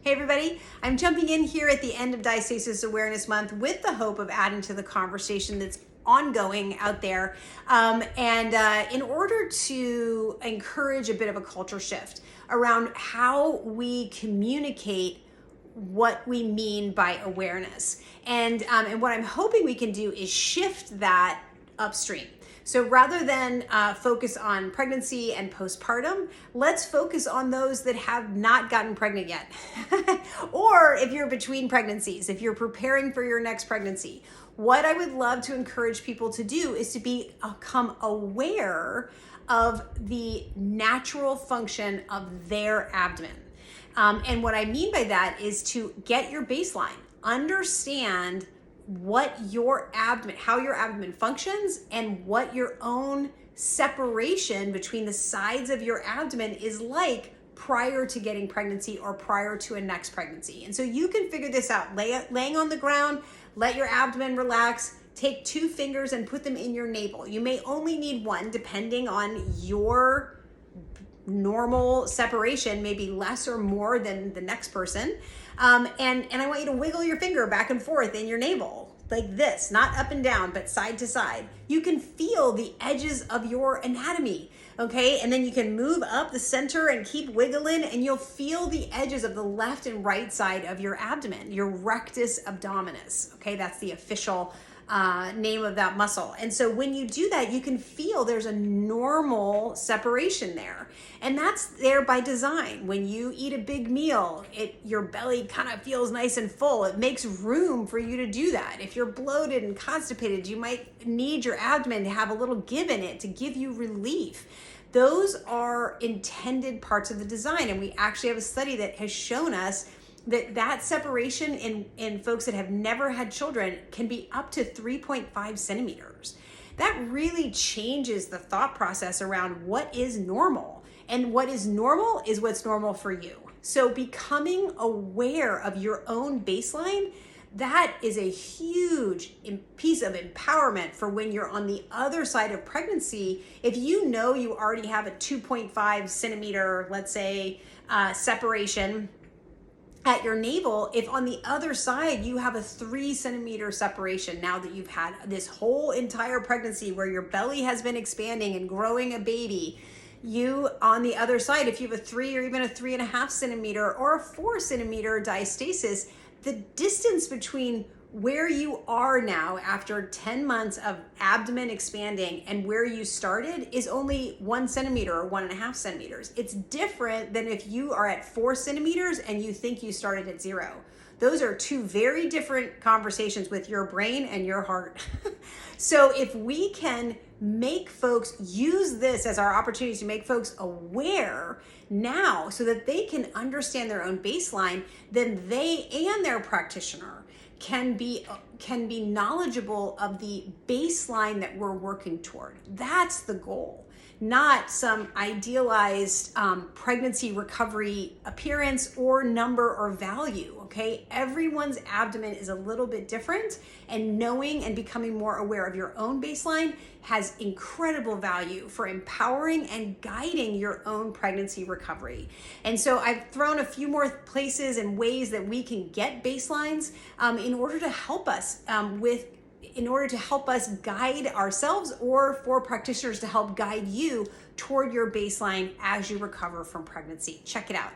Hey everybody, I'm jumping in here at the end of Diastasis Awareness Month with the hope of adding to the conversation that's ongoing out there. In order to encourage a bit of a culture shift around how we communicate what we mean by awareness. And what I'm hoping we can do is shift that upstream. So rather than focus on pregnancy and postpartum, let's focus on those that have not gotten pregnant yet. Or if you're between pregnancies, if you're preparing for your next pregnancy, what I would love to encourage people to do is to become aware of the natural function of their abdomen. And what I mean by that is to get your baseline, understand what your abdomen, how your abdomen functions, and what your own separation between the sides of your abdomen is like prior to getting pregnancy or prior to a next pregnancy. And so you can figure this out laying on the ground, let your abdomen relax, take 2 fingers and put them in your navel. You may only need one depending on your normal separation, maybe less or more than the next person. And I want you to wiggle your finger back and forth in your navel like this, not up and down, but side to side. You can feel the edges of your anatomy, okay? And then you can move up the center and keep wiggling, and you'll feel the edges of the left and right side of your abdomen, your rectus abdominis, okay? That's the official name of that muscle. And so when you do that, you can feel there's a normal separation there. And that's there by design. When you eat a big meal, your belly kind of feels nice and full. It makes room for you to do that. If you're bloated and constipated, you might need your abdomen to have a little give in it to give you relief. Those are intended parts of the design. And we actually have a study that has shown us that separation in folks that have never had children can be up to 3.5 centimeters. That really changes the thought process around what is normal. And what is normal is what's normal for you. So becoming aware of your own baseline, that is a huge piece of empowerment for when you're on the other side of pregnancy. If you know you already have a 2.5 centimeter, let's say, separation at your navel, if on the other side you have a 3 centimeter separation, now that you've had this whole entire pregnancy where your belly has been expanding and growing a baby, you on the other side, if you have a 3 or even a 3.5 centimeter or a 4 centimeter diastasis, the distance between where you are now after 10 months of abdomen expanding and where you started is only 1 centimeter or 1.5 centimeters. It's different than if you are at 4 centimeters and you think you started at 0. Those are 2 very different conversations with your brain and your heart. So if we can make folks use this as our opportunity to make folks aware now so that they can understand their own baseline, then they and their practitioner can be knowledgeable of the baseline that we're working toward. That's the goal, not some idealized pregnancy recovery appearance or number or value, okay? Everyone's abdomen is a little bit different, and knowing and becoming more aware of your own baseline has incredible value for empowering and guiding your own pregnancy recovery. And so I've thrown a few more places and ways that we can get baselines in order to help us guide ourselves, or for practitioners to help guide you toward your baseline as you recover from pregnancy. Check it out.